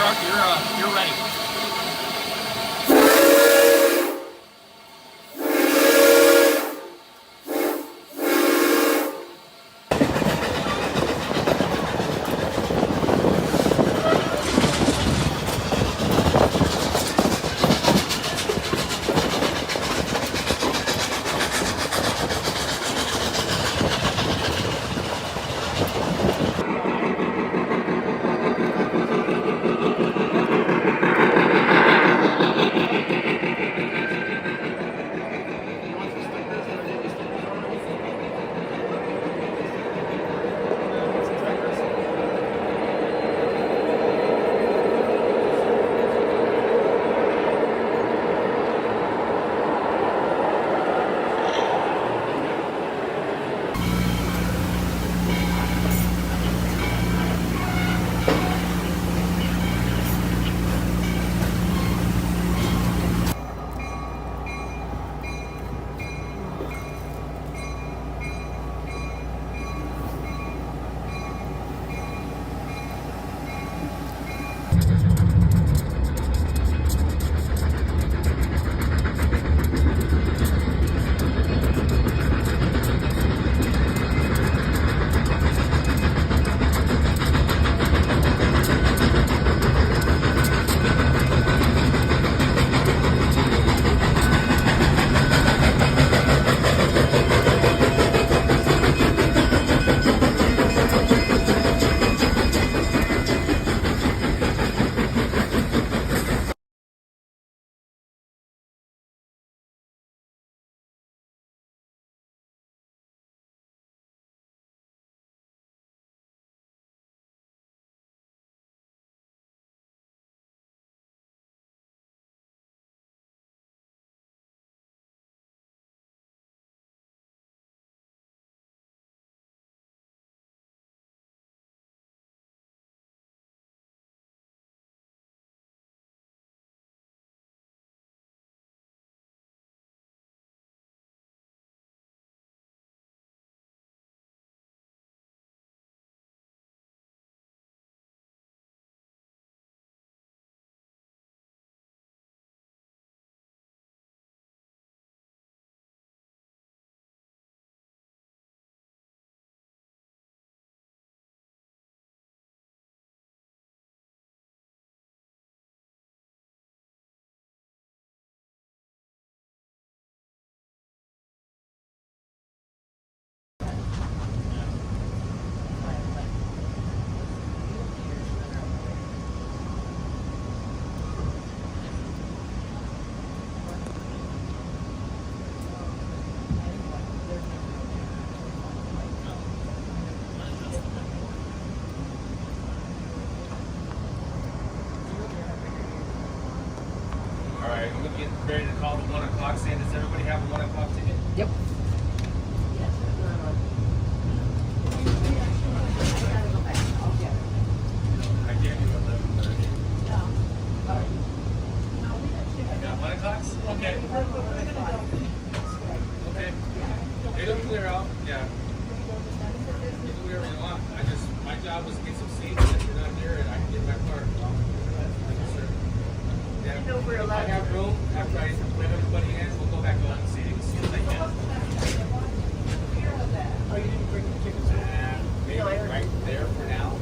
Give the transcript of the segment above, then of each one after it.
you're ready. I'm getting ready to call the 1 o'clock. Saying, does everybody have a 1 o'clock ticket? Yep. I gave you 11:30. Yeah, 1 o'clock? Okay. Okay. It'll clear out. Yeah. You do whatever you want. My job was to get some seats. If you're not here, and I can get my car. Thank you, sir. Yeah. If I have room, after I let everybody in, we'll go back over and see as soon as I can. Oh, you didn't bring the tickets? Maybe right there for now.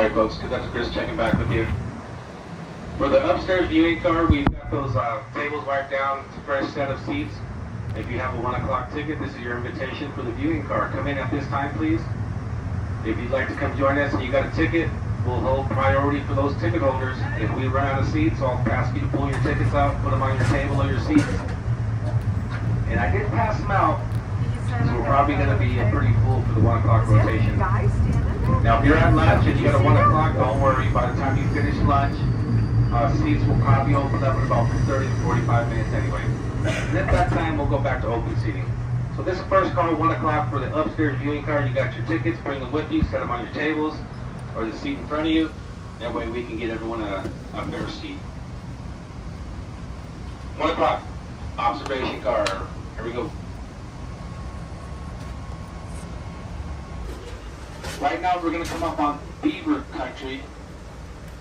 Sorry, folks. Conductor Chris checking back with you. For the upstairs viewing car, we've got those tables wiped down, fresh set of seats. If you have a 1 o'clock ticket, this is your invitation for the viewing car. Come in at this time, please. If you'd like to come join us and you got a ticket, we'll hold priority for those ticket holders. If we run out of seats, I'll ask you to pull your tickets out, put them on your table or your seats. And I did pass them out, because we're probably going to be pretty full for the 1 o'clock rotation. Now, if you're at lunch and you got a 1 o'clock, don't worry. By the time you finish lunch, seats will probably open up in about 30 to 45 minutes anyway. And at that time, we'll go back to open seating. So this is first call, 1 o'clock for the upstairs viewing car. You got your tickets, bring them with you, set them on your tables or the seat in front of you. That way we can get everyone a fair seat. 1 o'clock, observation car. Here we go. Right now we're going to come up on Beaver Country.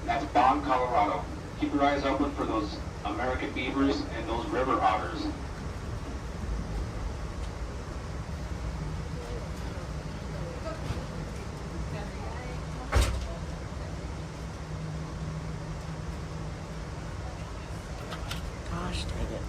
That's Bond, Colorado. Keep your eyes open for those American beavers and those river otters. Gosh, dang it.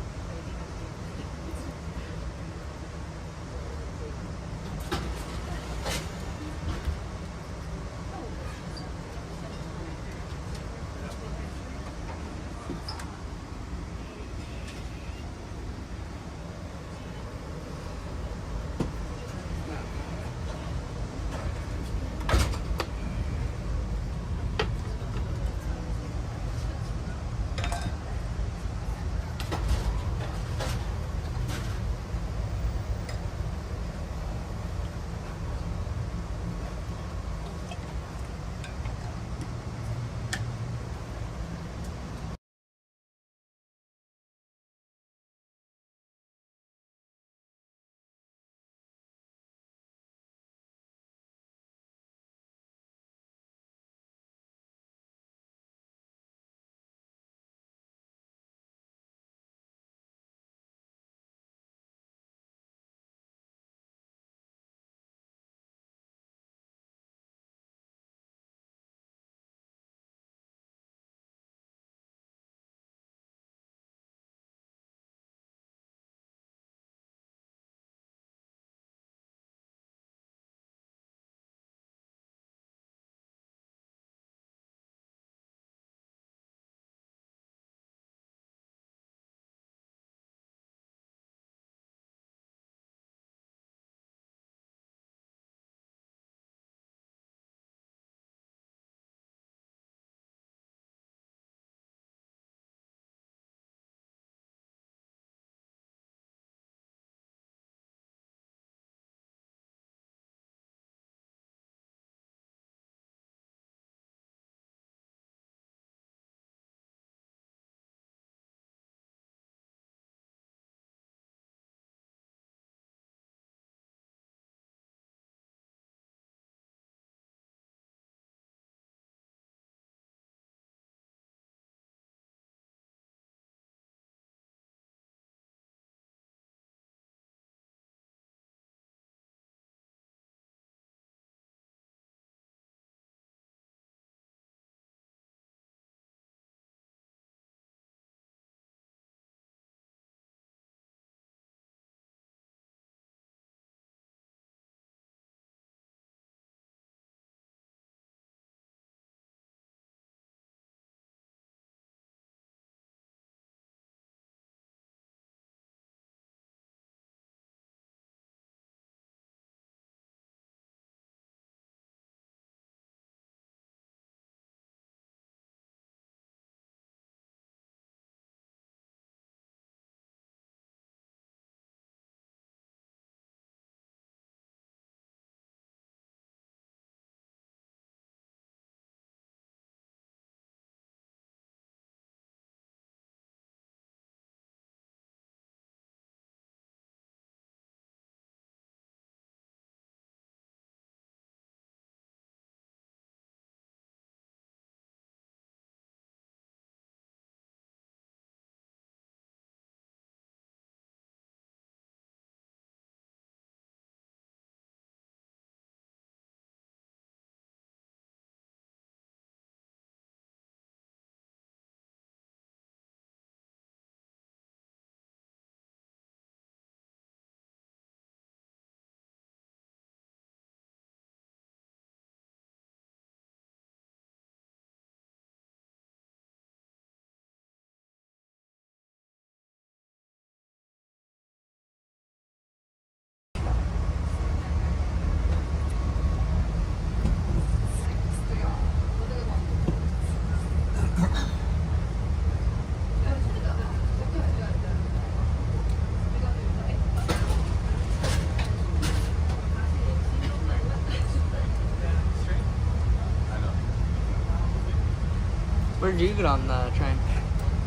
Where'd you get on the train?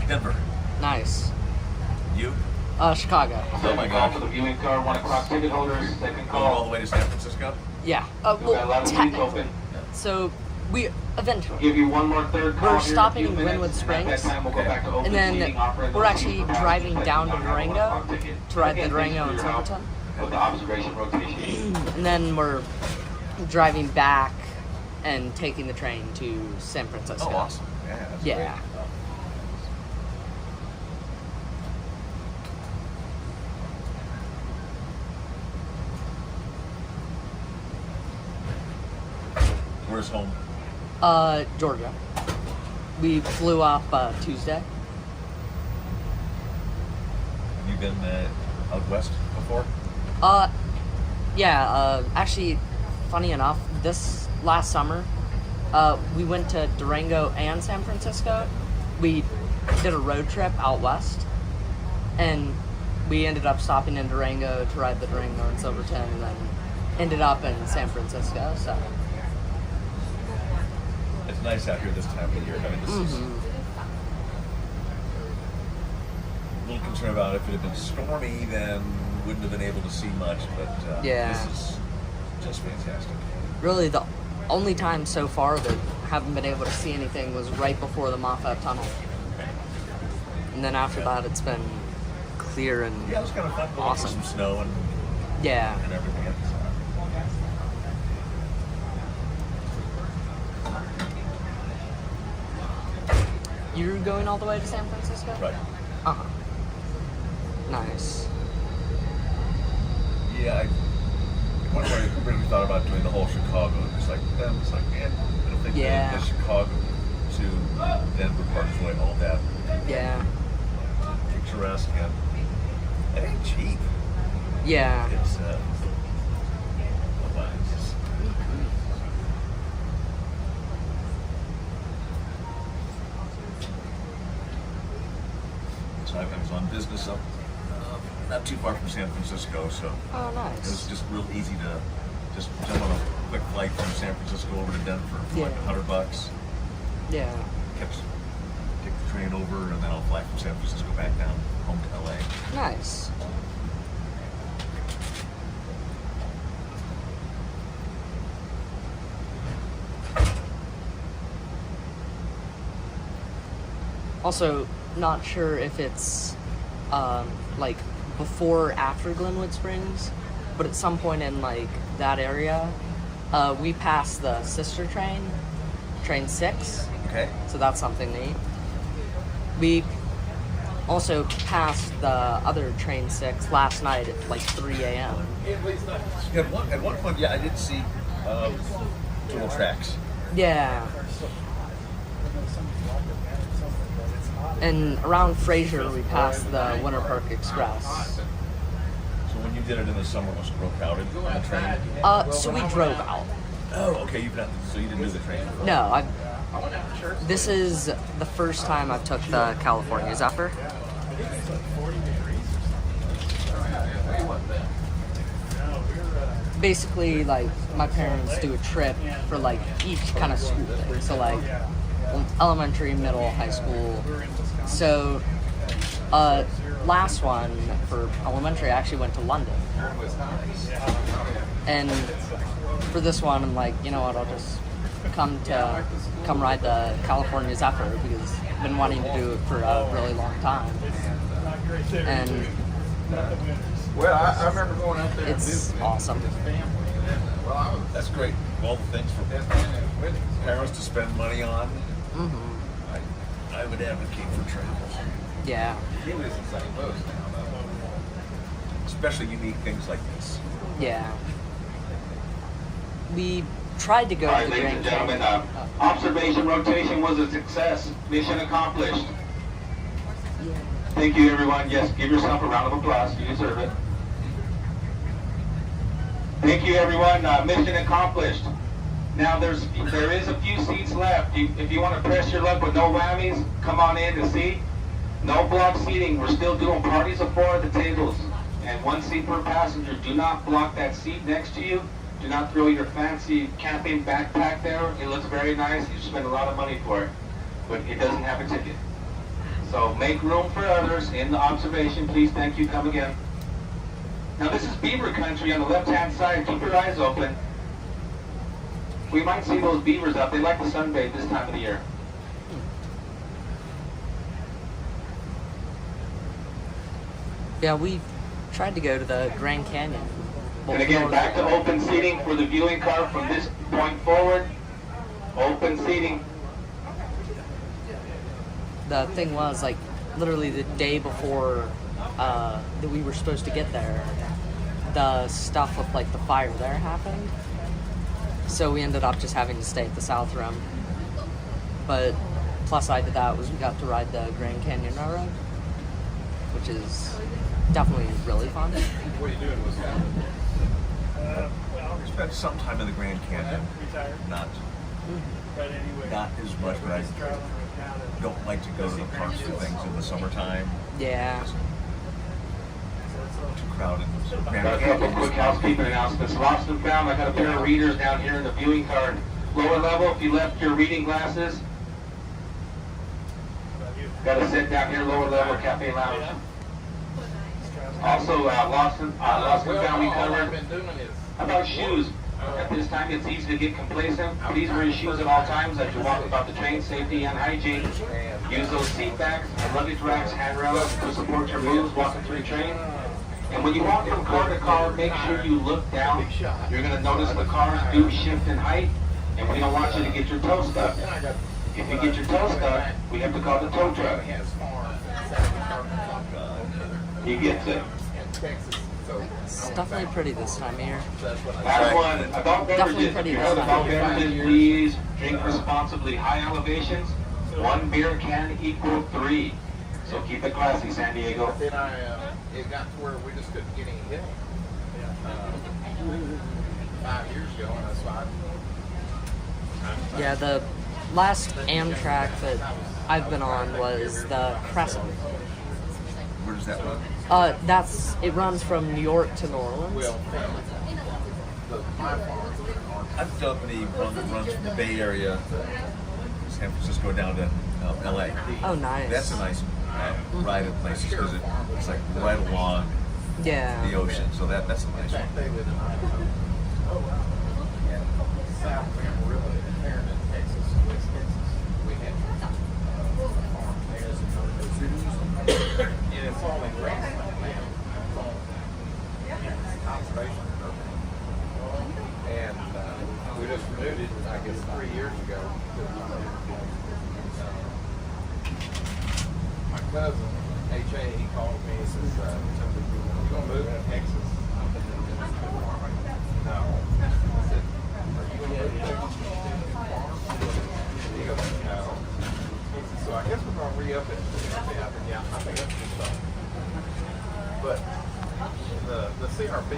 Denver. Nice. You? Chicago. Oh my Call gosh. for the viewing car, 1 o'clock ticket holders. Second Going all call. the way to San Francisco? Yeah. We've got a Well, lot of seats technically. open. So we eventually. Give you one more third call. We're here stopping a few in Glenwood minutes, and at that Springs, time we'll go back to open and then seating, offering we're those actually seats for driving passengers down to that do not have a Durango 1 o'clock ticket. to ride the Again, thanks Durango for and your help Silverton, with the observation rotation. and then we're driving back and taking the train to San Francisco. Oh, awesome. Yeah. That's Yeah. Great. Where's home? Georgia. We flew up Tuesday. Have you been out west before? Yeah, actually, funny enough, this last summer, we went to Durango and San Francisco. We did a road trip out west, and we ended up stopping in Durango to ride the Durango and Silverton, and then ended up in San Francisco, so. It's nice out here this time of year. I mean, this is a little concerned about if it had been stormy, then wouldn't have been able to see much, but Yeah. this is just fantastic. Really, the only time so far that I haven't been able to see anything was right before the Moffat Tunnel. And then after that, it's been clear and Yeah, it was kind of fun. Awesome. Some snow and yeah. everything else. You're going all the way to San Francisco? Right. Uh-huh. Nice. Yeah, one way I really thought about doing the whole Chicago. It's like, man, I don't think Yeah. the Chicago to Denver part is really all that Yeah. picturesque and it ain't cheap. Yeah. It's well, it's just- So I was on business up not too far from San Francisco, so Oh, it was nice. just real easy to just jump on a quick flight from San Francisco over to Denver for like Yeah. $100. Yeah. Take the train over, and then I'll fly from San Francisco back down home to LA. Nice. Also, not sure if it's like before or after Glenwood Springs, but at some point in like that area, we passed the sister train, train 6. Okay. So that's something neat. We also passed the other train 6 last night at like 3 a.m. At one point, yeah, I did see dual tracks. Yeah. And around Fraser, we passed the Winter Park Express. So when you did it in the summer, was it real crowded on the train? So we drove out. Oh, okay. So you didn't do the train. No, this is the first time I've took the California Zephyr. Basically, like, my parents do a trip for, like, each kind of school thing. So, like, elementary, middle, high school. So, last one for elementary, I actually went to London. And for this one, I'm like, you know what, I'll just come ride the California Zephyr because I've been wanting to do it for a really long time. And Well, I remember going out there. and it's visiting awesome. his family. Well, I was That's great. All the things for best man at his wedding. parents to spend money on. Mm-hmm. I would advocate for travel, Yeah. He lives in St. Louis now. especially unique things like this. Yeah. We tried to go All to right, the ladies and Grand gentlemen, Canyon. observation rotation was a success. Mission accomplished. Thank you, everyone. Yes, give yourself a round of applause. You deserve it. Thank you, everyone. Mission accomplished. Now, there is a few seats left. If you want to press your luck with no whammies, come on in to seat. No block seating. We're still doing parties of 4 at the tables. And 1 seat per passenger. Do not block that seat next to you. Do not throw your fancy camping backpack there. It looks very nice. You spend a lot of money for it. but it doesn't have a ticket. So make room for others in the observation. Please, thank you, come again. Now this is beaver country on the left-hand side. Keep your eyes open. We might see those beavers out. They like to sunbathe this time of the year. Yeah, we tried to go to the Grand Canyon. And again, back to open seating for the viewing car from this point forward. Open seating. The thing was, like, literally the day before that we were supposed to get there, the stuff with, like, the fire there happened. So we ended up just having to stay at the South Rim. But plus side to that was we got to ride the Grand Canyon Railroad, which is definitely really fun. What are you doing, Wisconsin? We spent some time in the Grand Canyon. Not as much, but I don't like to go to the parks for things in the summertime. Yeah. Too crowded. Got a couple quick housekeeping announcements. Lost and found. I got a pair of readers down here in the viewing car. Lower level, if you left your reading glasses. Got a set down here, lower level, cafe lounge. Also, lost and found we covered. How about shoes? At this time, it's easy to get complacent. Please wear your shoes at all times as you walk about the train. Safety and hygiene. Use those seat backs and luggage racks, handrails to support your moves walking through the train. And when you walk from car to car, make sure you look down. You're going to notice the cars do shift in height, and we don't want you to get your toe stuck. If you get your toe stuck, we have to call the tow truck. He gets it. It's definitely pretty this time of year. Last one, adult beverages. If you have adult beverages, please drink responsibly. High elevations, 1 beer can equal 3. So keep it classy, San Diego. Then it got to where we just couldn't get any help. 5 years ago, and that's why. Yeah, the last Amtrak that I've been on was the Crescent. Where does that run? It runs from New York to New Orleans. I've done the one that runs from the Bay Area, San Francisco down to LA. Oh, nice. That's a nice ride in places because it's like right along Yeah. the ocean, so that's a nice one. South Amarillo, Harriman, Texas, West Texas. We had farm there. And it's all in grassland land. It's all conservation program. And we just renewed it, I guess, 3 years ago. My cousin, H.A., he called me and says, you gonna move to Texas? No. I said, he goes, no. So I guess we're going to re-up it. Yeah, I think that's good stuff. But the CRP,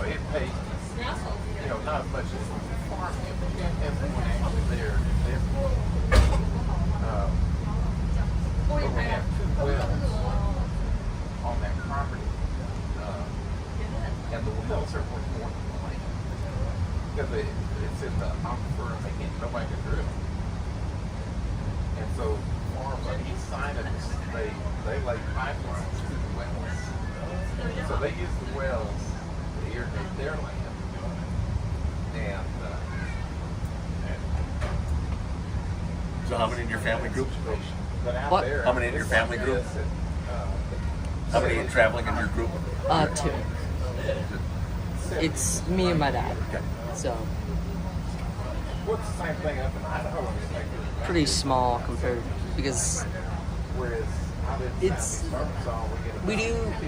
it pays, not as much as farming, and actually they're but we have 2 wells on that property, and the wells are worth more than the land. Because it's in the aquifer and nobody can drill them. And so farms on each side of this, they lay pipelines to the wells. So they use the wells to irrigate their land. And So how many in your family group? but out What? there, How many in your family group? How many are traveling in your group? 2. It's me and my dad. Okay. So What's the same thing up in Idaho? It's like, pretty small compared because whereas out in It's- Southeast Arkansas,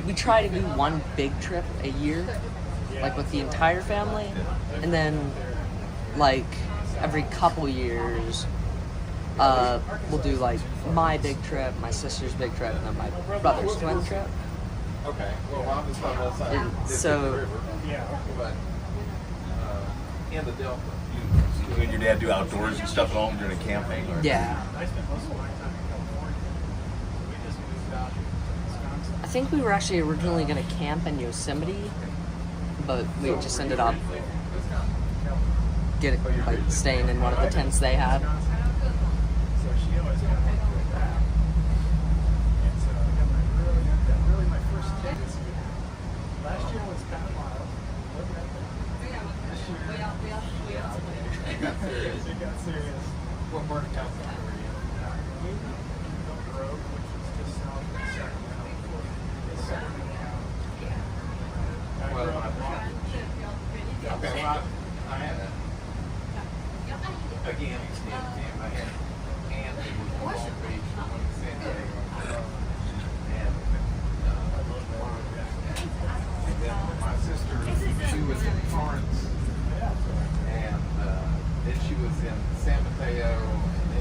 we try to do one big trip a year, like with the entire family, and then like every couple years we'll do like my big trip, my sister's big trip, and then my brother's twin trip. okay, well, I'm just on the other side. And It's so- in the river, but in the Delta. You and your dad do outdoors and stuff at home during camping? Or? Yeah. I think we were actually originally going to camp in Yosemite, but we just ended up staying in one of the tents they had.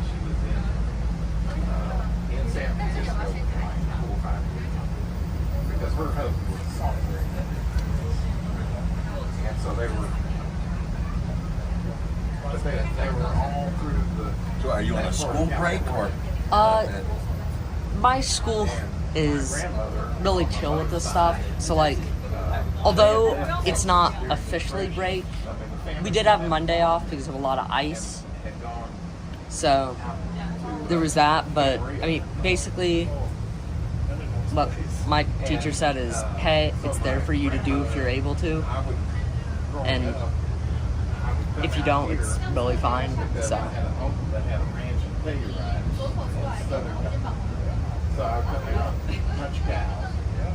she was in San Francisco for like 4 or 5 years because her husband was a software engineer. And so they were all through the. So are you on a school break or? My school is really chill with this stuff. So like, although it's not officially break, we did have Monday off because of a lot of ice. So there was that, but I mean, basically, what my teacher said is, hey, it's there for you to do if you're able to, and if you don't, it's really fine. So.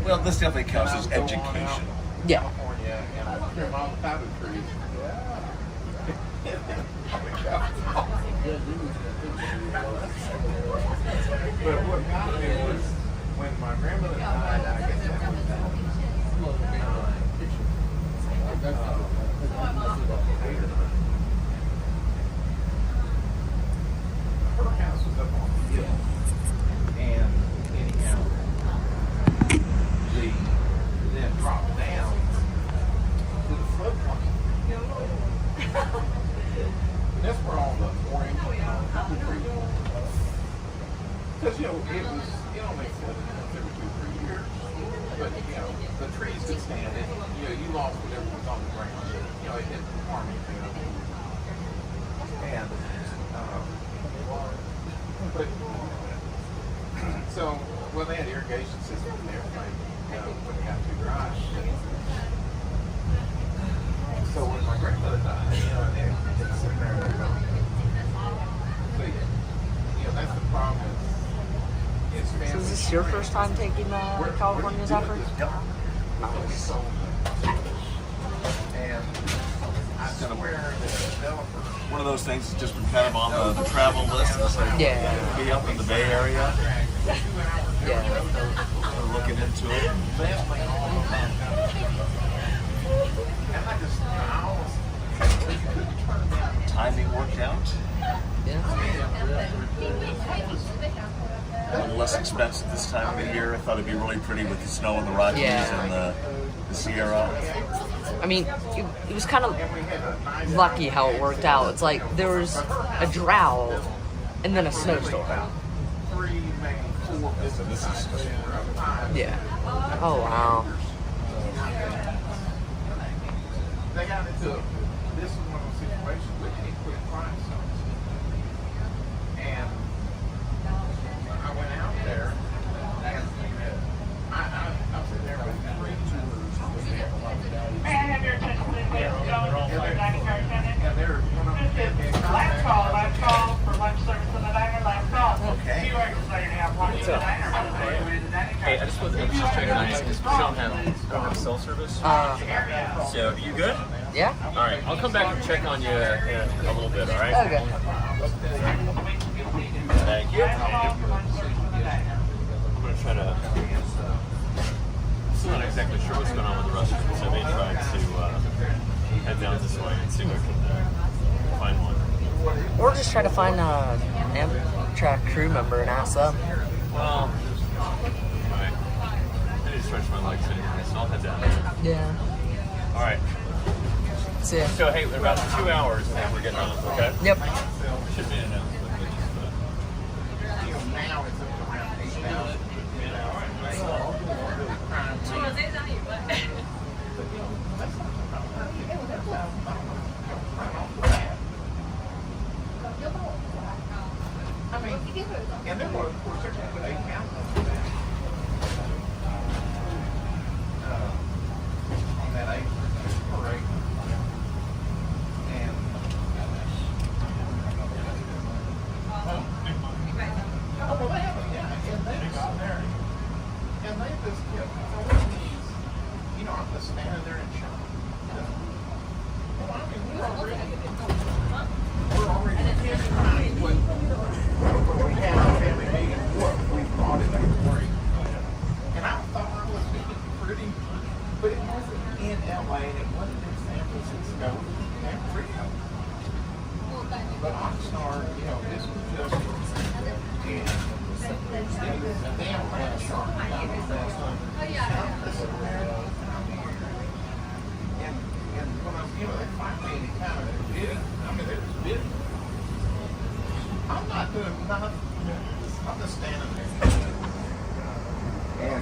Well, this definitely counts as education. Yeah. But what got me was when my grandmother died, I guess that was her house was up on the hill, and anyhow, then dropped down to the floodplain. And that's where all the orange apple trees were. Because, it only flooded once every 2-3 years. But, the trees could stand it. You lost whatever was on the ground. It didn't harm anything. And, they had irrigation systems and everything. When it got too dry. So when my grandmother died, it's sitting there. So, that's the problem. So is this your first time taking California Zephyr? Yep. Nice. And I swear that the developer. One of those things that's just been kind of on the travel list. It's like, Yeah. be up in the Bay Area. Yeah. Looking into it. Timing worked out. Yeah. A little less expensive this time of the year. I thought it'd be really pretty with the snow in the Rockies and the Sierra. I mean, it was kind of lucky how it worked out. It's like there was a drought and then a snowstorm. Yeah. Oh, wow. They got into this is one of those situations where you quit crying songs. And I went out there and I was in there with 3 tours. May I have your attention, please, ladies and gentlemen? This is dining car attendant. And they're one of them. This is last call for lunch service in the diner, last call. Okay. 2 hours later to have lunch in the diner. Hey, I just was checking on you because we don't have cell service. So, you good? Yeah? All right, I'll come back and check on you in a little bit, all right? Okay. Thank you. Last call for lunch service in the diner. I'm going to try to... I'm still not exactly sure what's going on with the Russians, so I may try to head down this way and see if I can find one. Or just try to find a Amtrak crew member and ask them. Well, alright. I need to stretch my legs anyway, so I'll head down there. Yeah. Alright. See ya. So, hey, in about 2 hours, I think we're getting on, okay? Yep. Should be an announcement. Now it's up to around 8,000. I mean, and then of course they're going to put 8,000 on that parade. And well, they have, and they got there, and they just kept throwing these, I'm just standing there in shock. Well, I mean, we're already what we had a family meeting, what we brought in that parade. I'm just standing there. And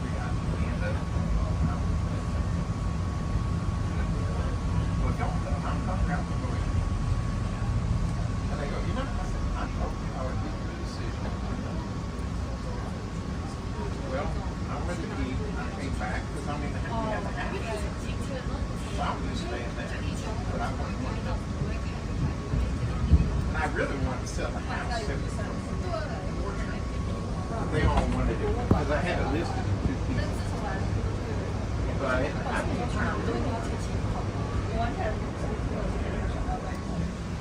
we got well, don't I'm coming out the way. And they go, you know, I said, I told you I would make a decision. Well, I went to eat and I came back because I mean, we had the house. So I'm just staying there. But I wanted to. And I really wanted to sell the house. They all wanted it because I had it listed in 2 pieces. But I didn't have to turn it.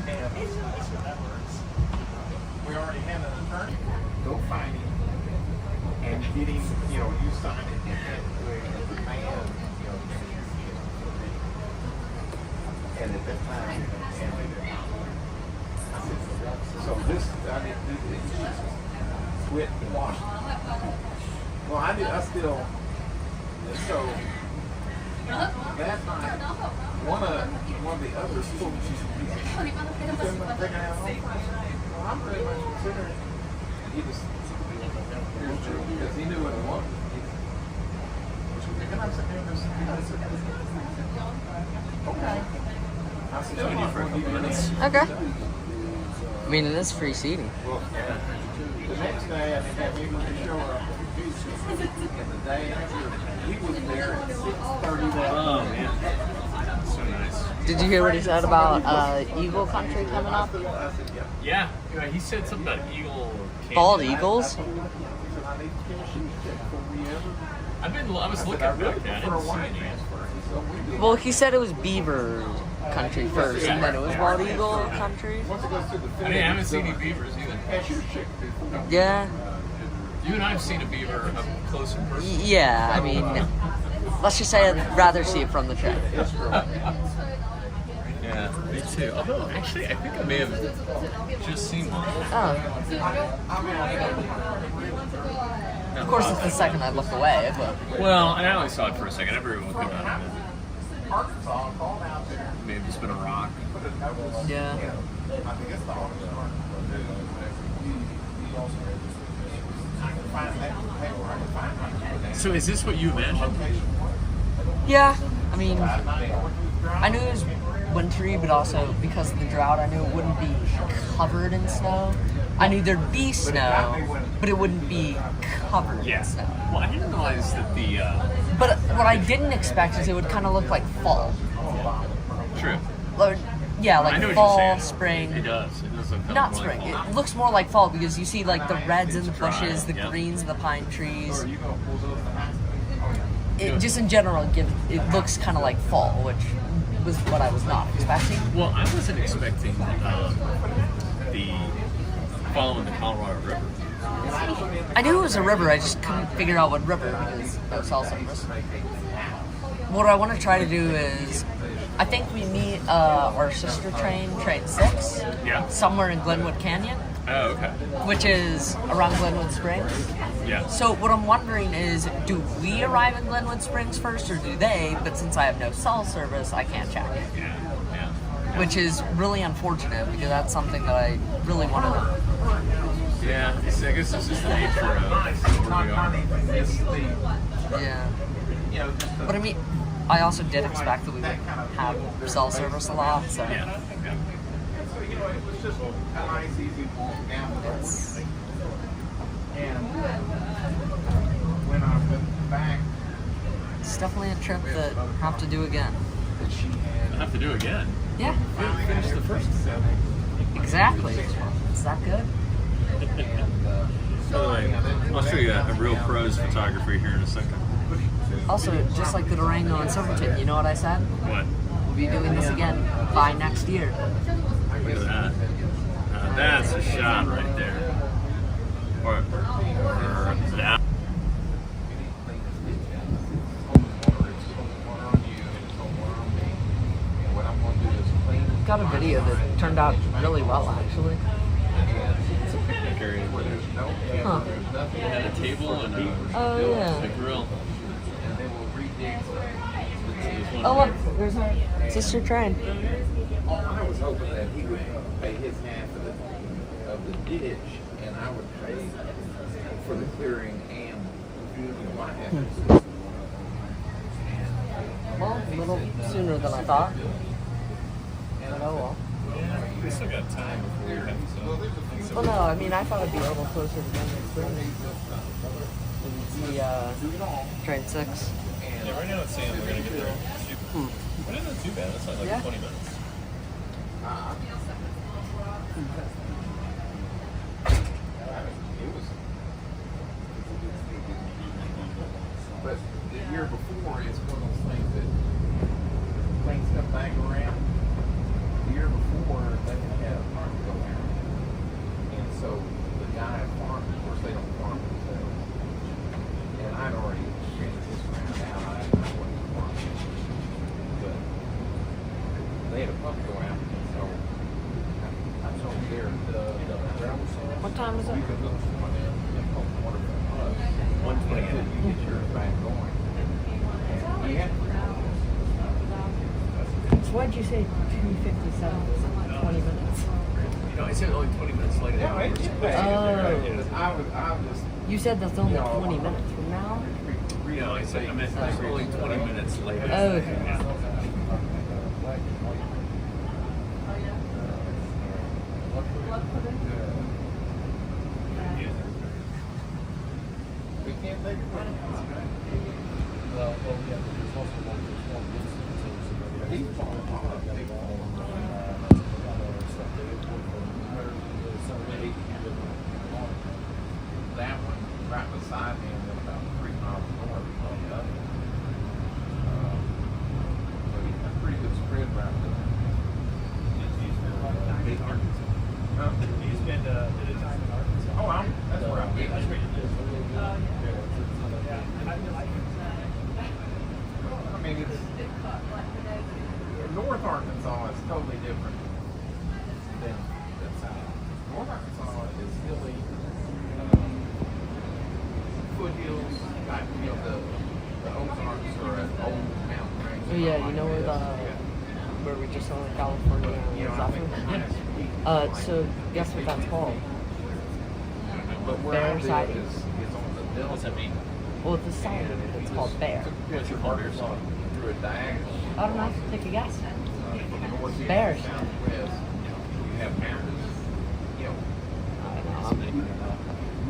And we already had an attorney. Go find him and get him, you know, you sign it and hand it to him as a man, you know, and at that time, so this, I didn't do this. Quit Washington. Well, I still, so that night, one of the other schools, well, I'm pretty much considering he was, because he knew what he wanted. And I said, okay. I said, Join you for a couple minutes. Okay. I mean, it is free seating. Well, the next day, I didn't have anybody show up. And the day after, he was there at 6:30 that Oh morning. man, so nice. Did you hear what he said about Eagle Country coming up? I said, yep. Yeah, he said something about eagle. Bald candy. eagles? I told him, I said, I need to finish this check before we ever. I was looking back there. I didn't see any. Well, he said it was beaver country first, and then it was bald eagle country. Once it goes through the I mean, I haven't seen any beavers either. As you check before. Yeah. You and I have seen a beaver up close and personal. Yeah, I mean, let's just say I'd rather see it from the track. Yeah, me too. Although, actually, I think I may have just seen one. Oh. Of course, it's the second I looked away, but... Well, I only saw it for a second. Everyone could not have Arkansas called out there. it. Maybe it's been a rock. Put a notice. Yeah. I think it's the August one. I can find that paper. I can find that. So is this what you imagined? Yeah, I mean, I knew it was wintry, but also because of the drought, I knew it wouldn't be covered in snow. I knew there'd be snow, but it wouldn't be covered in snow. Well, I didn't realize that the... But what I didn't expect is it would kind of look like fall. True. Or, yeah, I know like what you're fall, saying. spring. It does. It does look kind Not of spring. like fall. It looks more like fall because you see like the reds in the It's dry, bushes, the yeah. greens in the pine trees. Are you going to pull those behind? It just in general it looks kind of like fall, which was what I was not expecting. Well, I wasn't expecting the following the Colorado River. I knew it was a river. I just couldn't figure out what river because no cell service. What I want to try to do is, I think we meet our sister train 6, Yeah. somewhere in Glenwood Canyon, Oh, okay. which is around Glenwood Springs. Yeah. So what I'm wondering is, do we arrive in Glenwood Springs first, or do they? But since I have no cell service, I can't check it, Yeah. Yeah. which is really unfortunate because that's something that I really want to know. Yeah. I guess this is the nature of where we are. Yeah. But I mean, I also did expect that we would have cell service a lot, so. Yeah. Yeah. So, it was just a nice, easy walk down the road. And when I went back, It's definitely a trip that I have to do again. that she had I have to do it again. Yeah, We finished the first. exactly. Is that good? By the way, I'll show you a real pro's photography here in a second. Also, just like the Durango and Silverton, you know what I said? What? We'll be doing this again by next year. Look at that. That's a shot right there. Or that. Got a video that turned out really well, actually. It's a picnic area. Huh. They had a table and Oh, a yeah. grill. Oh, look, there's our sister train. I was hoping that he would pay his half of it. the ditch, and I would pay for the clearing and my efforts. Well, a little sooner than I thought. But oh well. We still got time before we have to. Well, no, I mean, I thought it'd be a little closer to Denver Springs. Train 6. Yeah, right now it's saying we're gonna get there. But it's not too bad. That's like Yeah. 20 minutes. It was, but the year before, it's one of those things that things come back around. The year before, they didn't have a farm to go around. And so the guy farmed, of course, they don't farm themselves. And I'd already rented this ground out. I wasn't farming. But they had a pump go out. So I told there the What time is it? you could look for one in and pump water from us. 1:20. Until you get yours back going. And he had So why'd you say 2:57? It's like 20 minutes. No, I said only 20 minutes later. Yeah, it's Oh. I was just You said that's only 20 minutes from now? No, I said I meant it's only 20 minutes later. Oh, okay. Yeah. we can't take it. He bought a lot of big that one right beside him was about 3 miles north on the other. So he had a pretty good spread right there. Huh? You spend a bit of time in Arkansas. Oh, that's where I've been. That's where you live. I mean, it's North Arkansas is totally different than South. North Arkansas is hilly, foothills, like the Ozarks or an old mountain range. Oh yeah, you know where we just saw in California Zephyr? So guess what that's called? But where Bear I live siding. is on the delta. What's that mean? Well, the sign of it, it's called Bear. What's your partner song? Through a diagonal. I don't know, take a guess. From the northeast Bears. to southwest, you have mountains, you know,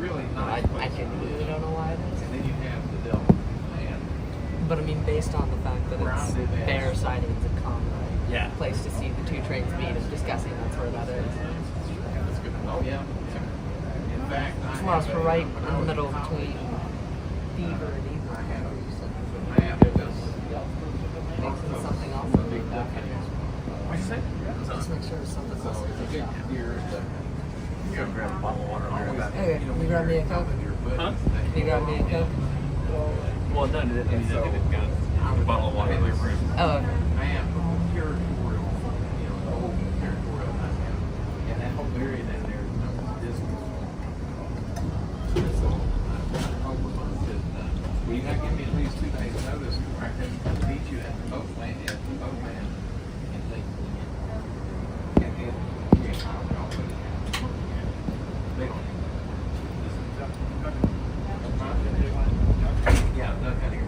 really I nice places. genuinely don't know why it is. And then you have the delta. And But I mean, based on the fact that it's Bear siding, it's a common Yeah. place to see the two trains meet. I'm just guessing that's where that is. that's good. Oh, yeah. In fact, I Well, it's have a- right in when I the was middle in college, between Beaver and Eagle. I had a map just Makes it something else. a big duck in it. What'd you say? Just make sure it's something So else. it's a big deer. You gotta grab a bottle of water. I'll grab that. Okay, can you grab me a Coke? Huh? Can you grab me a Coke? Well, no, it got a bottle of water in your room. Oh, okay. I am territorial, old territorial. And that whole area down there is known as Dismal. So, well, you gotta give me at least 2 days notice before I can meet you at the boat land, and Lake. They don't. Yeah, Doug had to go.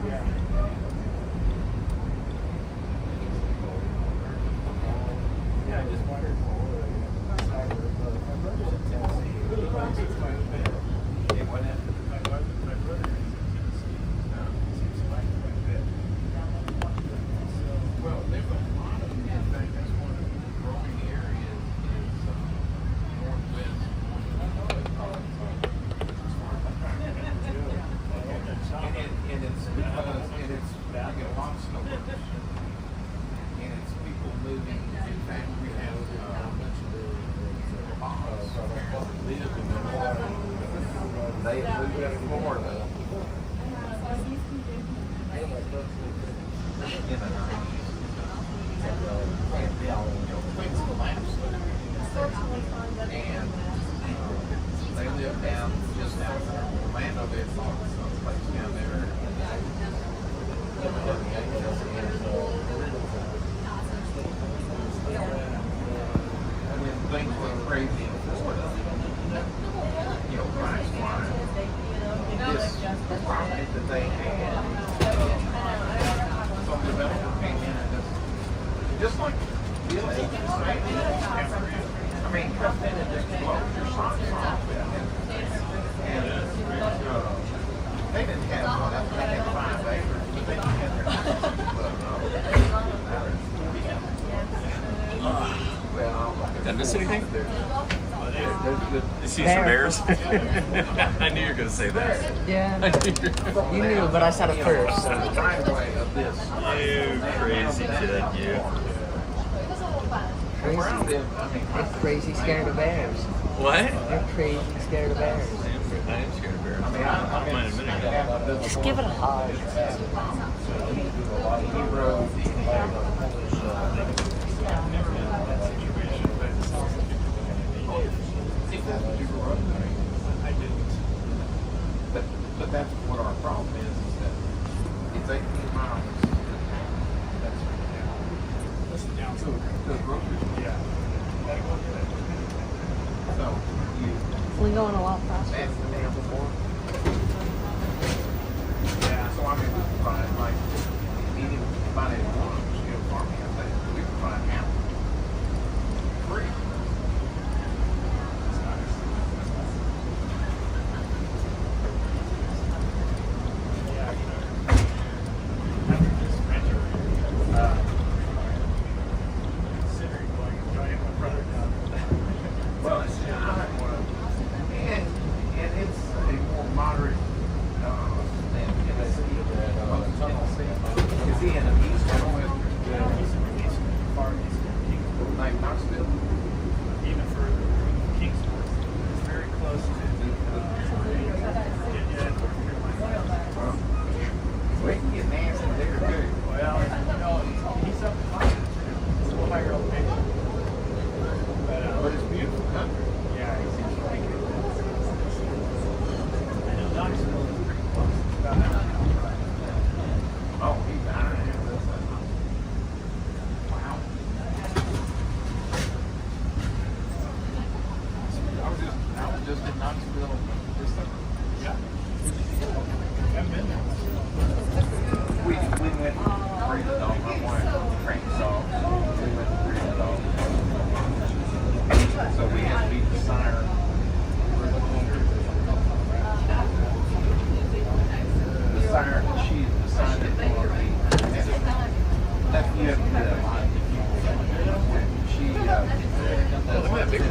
Yeah, I just wondered. My brother is in Tennessee. Seems like quite a bit. Well, there's a lot of, in fact, that's one of the growing areas is northwest. And it's because, and it's, we get a lot of snow. And it's people moving, in fact, we have, they moved to Florida. In the 90s. Things collapsed. And they live down just outside of Orlando. They bought some place down there. And then things went crazy in Florida. You see some bears? I knew you were going to say that. Yeah. I knew you were gonna- You knew, but I said it first. So. Right away of this. You crazy kid, you. Around it, I mean, You're crazy scared of bears. What? You're crazy scared of bears. I am scared of bears. I mean, I don't mind admitting it. Just give it a hug. But that's what our problem is that it's 18 miles. That's to the grocery store. Yeah. So you We going a lot faster that's than the we day were before. Yeah, so I mean, we can find like even find it one still farming. I think we can find out free. Yeah, you know, after this winter, considering going and joining my brother down. Well, and it's a more moderate than Tennessee. Is he in the east or west? Far east of Kingsburg, Like Knoxville? even further, Kingsburg. It's very close to Virginia and North Carolina. We can get nasty there too. Well, you know, he's up in Austin, it's a little higher elevation. But it's beautiful country. Yeah, he seems to like it. I know Knoxville is pretty close. It's about an hour. Oh, he's down there. Wow. I was just in Knoxville this summer. Yeah. Haven't been there. We went to breed the dog. My wife trained dogs. We went to breed the dog. So we had to beat the sire. The sire, she decided for me. That you have to do that a lot. She, Look at that big one.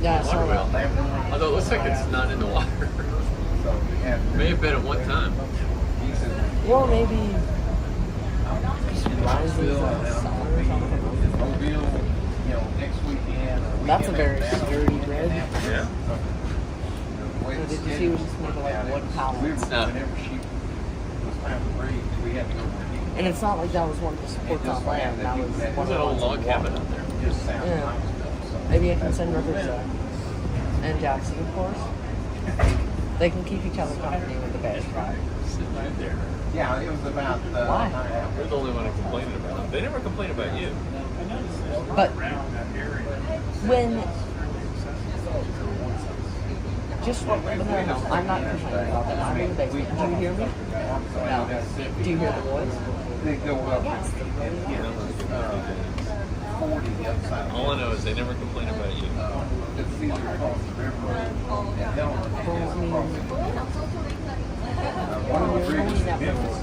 Yeah, I saw Water that. wheel. Although it looks like it's not in the water. So we had May have been at one time. he said, Well, maybe rising sun or something. Mobile, you know, next weekend. Or That's a weekend very after that, sturdy weekend red. after that. Yeah. The way So the did you see schedule it was just made of, like, worked out, wood it was- pallets? we were- No. Whenever she was time to breed, we had to go. And it's not like that was one of the supports on land. That was one There's of an the old ones log on cabin water. out there. Just sounds Yeah. like stuff. So Maybe I can that's send what we Rivers did. and Jackson, of course. They can keep each other company with the bears. Sitting right there. Yeah, it was about Why? 9 You're the only one complaining about it. They never complain about you. I noticed there's But around that area. when Fairly accessible to one size. just no, I'm not complaining about that. I'm in the basement. Do you hear me? No. Do you hear the boys? They go up Yes. and hit 40 the other side. All I know is they never complain about you. It's either across the river and Helena is across the river. One of the bridges in Memphis,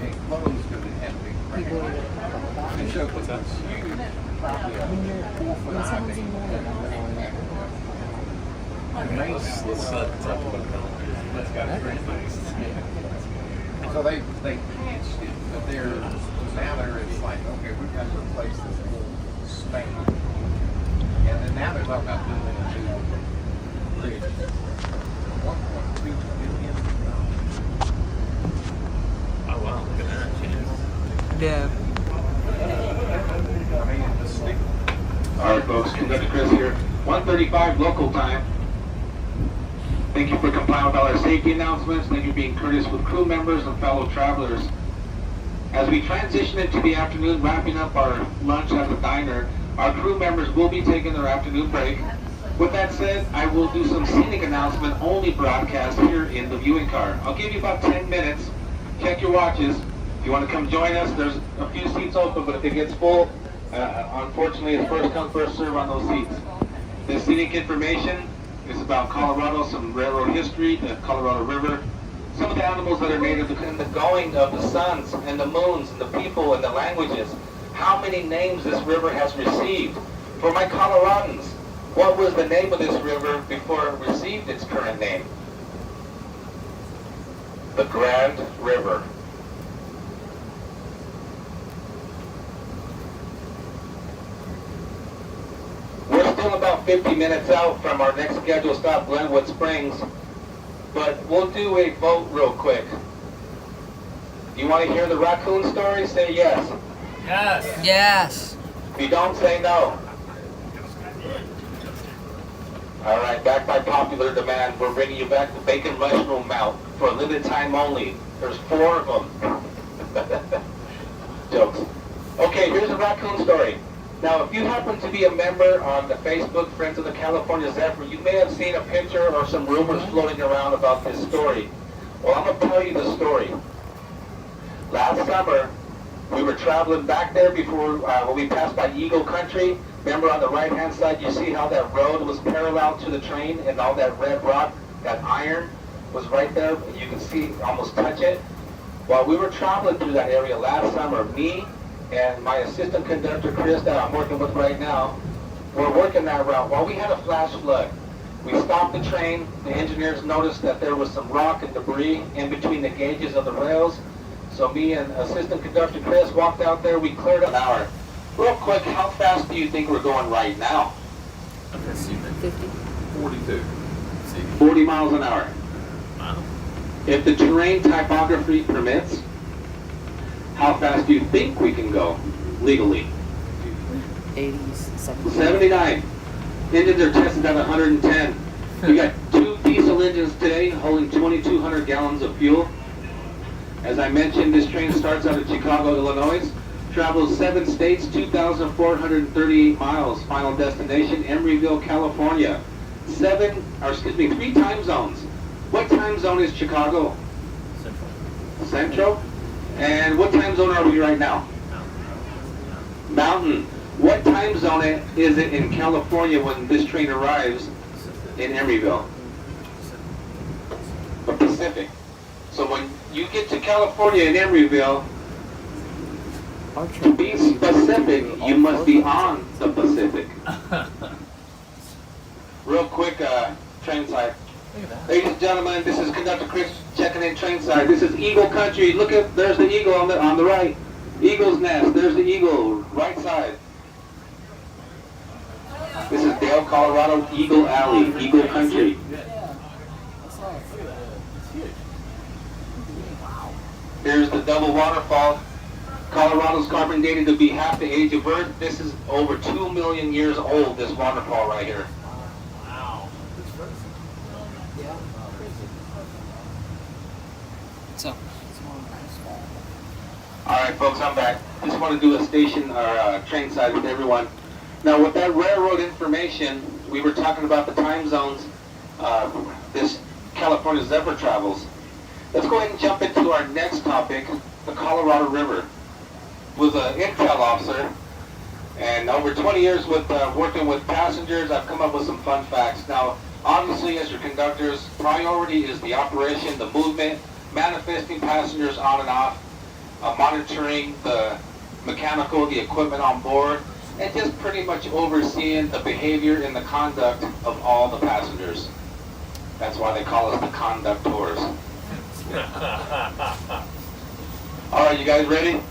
it closed because it had a big People crack. are going to talk about It it. showed what's huge, probably a When you're 4 foot when high someone's thing. in morning, Let's talk about that. So they patched it, but now it's like, okay, we've got to replace this whole span. And then now they're talking about doing a new bridge. $1.2 billion. Oh wow, look at that. Yeah. I mean, the stick. All right, folks, Conductor Chris here. 1:35 local time. Thank you for complying with all our safety announcements. Thank you for being courteous with crew members and fellow travelers. As we transition into the afternoon, wrapping up our lunch at the diner, our crew members will be taking their afternoon break. With that said, I will do some scenic announcement only broadcast here in the viewing car. I'll give you about 10 minutes. Check your watches. If you want to come join us, there's a few seats open, but if it gets full, unfortunately it's first come, first serve on those seats. This scenic information is about Colorado, some railroad history, the Colorado River, some of the animals that are native, and the going of the suns and the moons and the people and the languages. How many names this river has received. For my Coloradans, What was the name of this river before it received its current name? The Grand River. We're still about 50 minutes out from our next scheduled stop, Glenwood Springs, but we'll do a vote real quick. You want to hear the raccoon story? Say yes. Yes. Yes. If you don't, say no. All right, back by popular demand, we're bringing you back the bacon mushroom mount for a limited time only. There's 4 of them. Jokes. Okay, here's a raccoon story. Now, if you happen to be a member on the Facebook Friends of the California Zephyr, you may have seen a picture or some rumors floating around about this story. Well, I'm going to tell you the story. Last summer, we were traveling back there before when we passed by Eagle Country. Remember on the right-hand side, you see how that road was parallel to the train and all that red rock, that iron was right there. You can see, almost touch it. While we were traveling through that area last summer, me and my assistant conductor, Chris, that I'm working with right now, were working that route. While we had a flash flood, we stopped the train. The engineers noticed that there was some rock and debris in between the gauges of the rails. So me and assistant conductor Chris walked out there. We cleared an hour. Real quick, how fast do you think we're going right now? 50. 42. 40 miles an hour. Wow. If the terrain typography permits, how fast do you think we can go legally? 80s, 70s. 79. Engines are tested at 110. We got 2 diesel engines today holding 2,200 gallons of fuel. As I mentioned, this train starts out of Chicago, Illinois, travels 7 states, 2,438 miles. Final destination, Emeryville, California. 3 time zones. What time zone is Chicago? Central. And what time zone are we right now? Mountain. What time zone is it in California when this train arrives in Emeryville? The Pacific. So when you get to California in Emeryville, to be specific, you must be on the Pacific. Real quick, train side. Ladies and gentlemen, this is Conductor Chris checking in train side. This is Eagle Country. Look at, there's the eagle on the right. Eagle's nest. There's the eagle, right side. This is Dale, Colorado, Eagle Alley, Eagle Country. Here's the double waterfall. Colorado's carbon dated to be half the age of Earth. This is over 2 million years old, this waterfall right here. Wow. So, Alright folks, I'm back. Just want to do a station or train side with everyone. Now with that railroad information, we were talking about the time zones this California Zephyr travels. Let's go ahead and jump into our next topic, the Colorado River. Was an intel officer, and over 20 years with working with passengers, I've come up with some fun facts. Now, obviously, as your conductor's priority is the operation, the movement, manifesting passengers on and off, monitoring the mechanical, the equipment on board, and just pretty much overseeing the behavior and the conduct of all the passengers. That's why they call us the conductors. All right, you guys ready?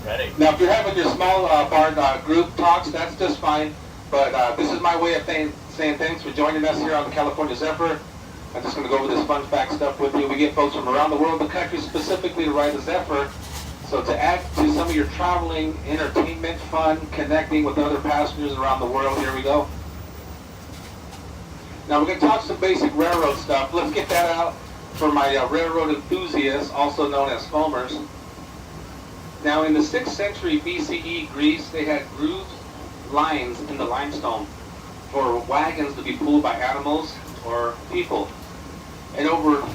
Ready. Now, if you're having your small bar group talks, that's just fine. But this is my way of saying thanks for joining us here on the California Zephyr. I'm just going to go over this fun fact stuff with you. We get folks from around the world, the country, specifically to ride the Zephyr. So to add to some of your traveling, entertainment, fun, connecting with other passengers around the world, here we go. Now we're going to talk some basic railroad stuff. Let's get that out for my railroad enthusiasts, also known as foamers. Now in the 6th century BCE, Greece, they had grooved lines in the limestone for wagons to be pulled by animals or people. And over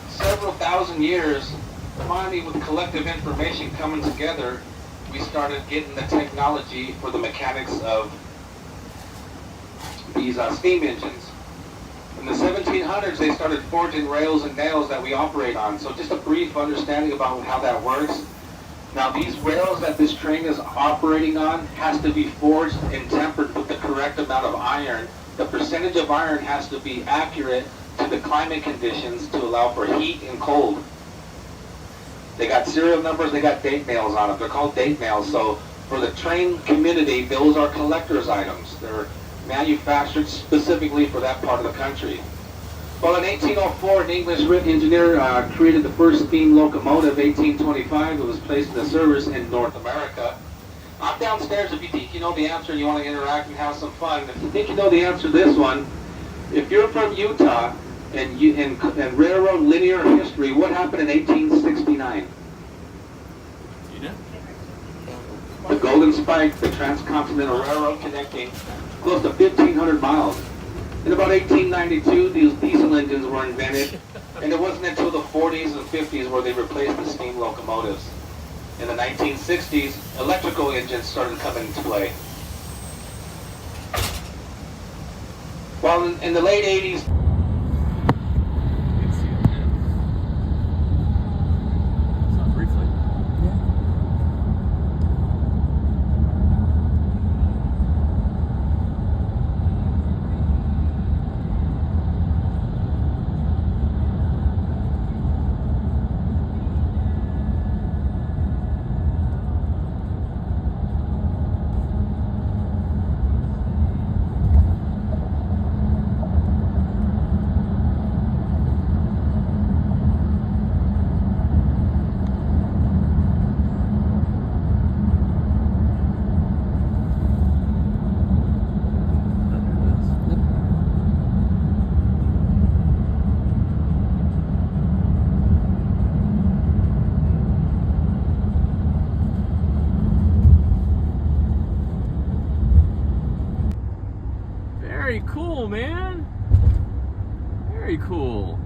several thousand years, finally with collective information coming together, we started getting the technology for the mechanics of these steam engines. In the 1700s, they started forging rails and nails that we operate on. So just a brief understanding about how that works. Now these rails that this train is operating on has to be forged and tempered with the correct amount of iron the percentage of iron has to be accurate to the climate conditions to allow for heat and cold. They got serial numbers, they got date nails on them. They're called date nails. So for the train community, those are collector's items. They're manufactured specifically for that part of the country. Well, in 1804, an English engineer created the first steam locomotive. 1825, it was placed into service in North America. I'm downstairs if you think you know the answer and you want to interact and have some fun. If you think you know the answer to this one, if you're from Utah and railroad linear history, what happened in 1869? You know? The Golden Spike, the transcontinental railroad connecting close to 1,500 miles. In about 1892, these diesel engines were invented, and it wasn't until the 40s and 50s where they replaced the steam locomotives. In the 1960s, electrical engines started coming into play. While in the late 80s, Briefly. Very cool, man. Very cool.